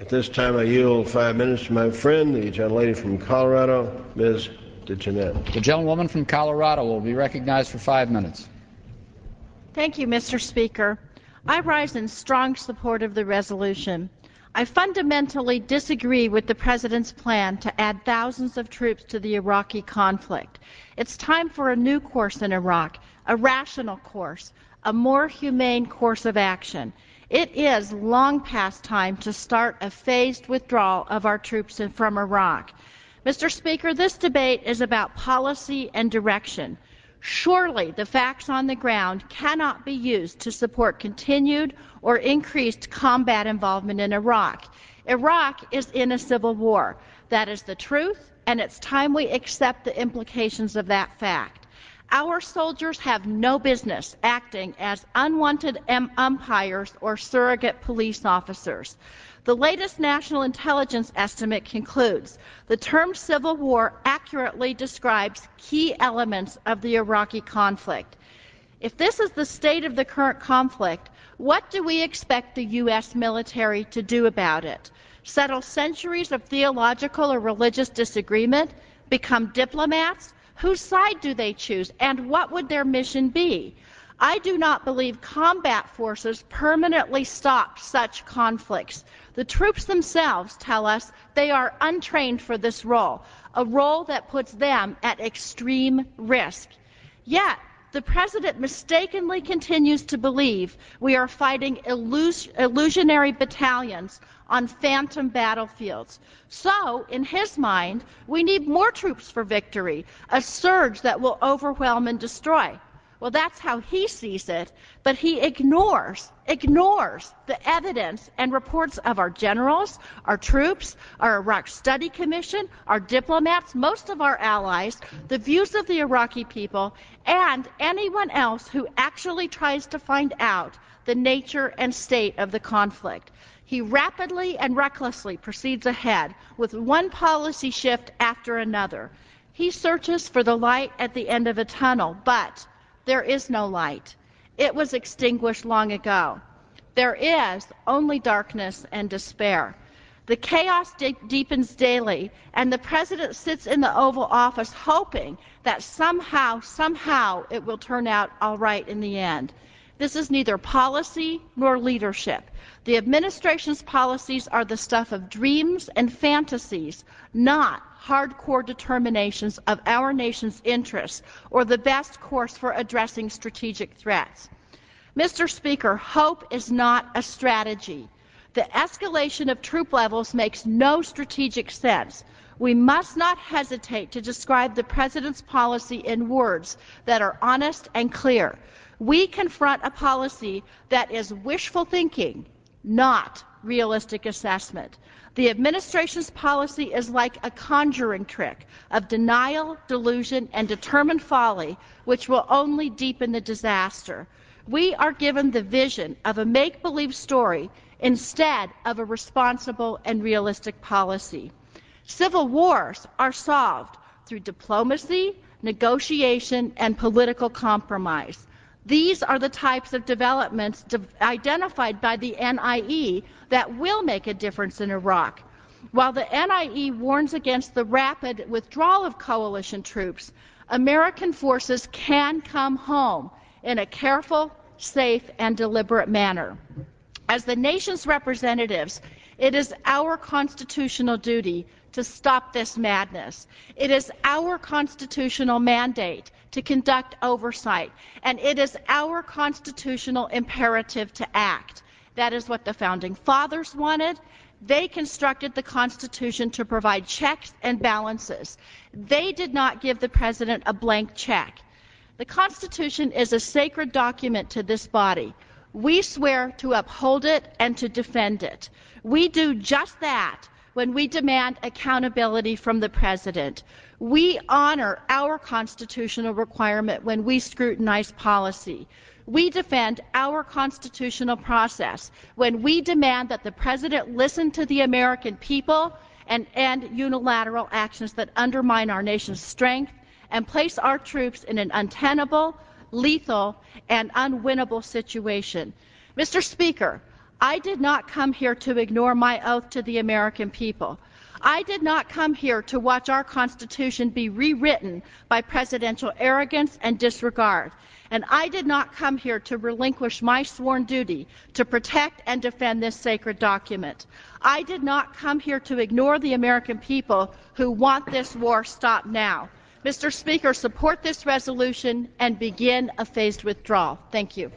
At this time, I yield 5 minutes to my friend, the gentlelady from Colorado, Ms. DeGette. The gentlewoman from Colorado will be recognized for 5 minutes. Thank you, Mr. Speaker. I rise in strong support of the resolution. I fundamentally disagree with the President's plan to add thousands of troops to the Iraqi conflict. It's time for a new course in Iraq, a rational course, a more humane course of action. It is long past time to start a phased withdrawal of our troops from Iraq. Mr. Speaker, this debate is about policy and direction. Surely the facts on the ground cannot be used to support continued or increased combat involvement in Iraq. Iraq is in a civil war. That is the truth, and it's time we accept the implications of that fact. Our soldiers have no business acting as unwanted umpires or surrogate police officers. The latest national intelligence estimate concludes the term civil war accurately describes key elements of the Iraqi conflict. If this is the state of the current conflict, what do we expect the U.S. military to do about it? Settle centuries of theological or religious disagreement? Become diplomats? Whose side do they choose, and what would their mission be? I do not believe combat forces permanently stop such conflicts. The troops themselves tell us they are untrained for this role, a role that puts them at extreme risk. Yet, the President mistakenly continues to believe we are fighting illusionary battalions on phantom battlefields. So, in his mind, we need more troops for victory, a surge that will overwhelm and destroy. Well, that's how he sees it, but he ignores the evidence and reports of our generals, our troops, our Iraq Study Commission, our diplomats, most of our allies, the views of the Iraqi people, and anyone else who actually tries to find out the nature and state of the conflict. He rapidly and recklessly proceeds ahead with one policy shift after another. He searches for the light at the end of a tunnel, but there is no light. It was extinguished long ago. There is only darkness and despair. The chaos deepens daily, and the President sits in the Oval Office hoping that somehow it will turn out all right in the end. This is neither policy nor leadership. The administration's policies are the stuff of dreams and fantasies, not hardcore determinations of our nation's interests or the best course for addressing strategic threats. Mr. Speaker, hope is not a strategy. The escalation of troop levels makes no strategic sense. We must not hesitate to describe the President's policy in words that are honest and clear. We confront a policy that is wishful thinking, not realistic assessment. The administration's policy is like a conjuring trick of denial, delusion, and determined folly, which will only deepen the disaster. We are given the vision of a make-believe story instead of a responsible and realistic policy. Civil wars are solved through diplomacy, negotiation, and political compromise. These are the types of developments identified by the NIE that will make a difference in Iraq. While the NIE warns against the rapid withdrawal of coalition troops, American forces can come home in a careful, safe, and deliberate manner. As the nation's representatives, it is our constitutional duty to stop this madness. It is our constitutional mandate to conduct oversight, and it is our constitutional imperative to act. That is what the Founding Fathers wanted. They constructed the Constitution to provide checks and balances. They did not give the President a blank check. The Constitution is a sacred document to this body. We swear to uphold it and to defend it. We do just that when we demand accountability from the President. We honor our constitutional requirement when we scrutinize policy. We defend our constitutional process when we demand that the President listen to the American people and end unilateral actions that undermine our nation's strength and place our troops in an untenable, lethal, and unwinnable situation. Mr. Speaker, I did not come here to ignore my oath to the American people. I did not come here to watch our Constitution be rewritten by presidential arrogance and disregard. And I did not come here to relinquish my sworn duty to protect and defend this sacred document. I did not come here to ignore the American people who want this war stopped now. Mr. Speaker, support this resolution and begin a phased withdrawal. Thank you.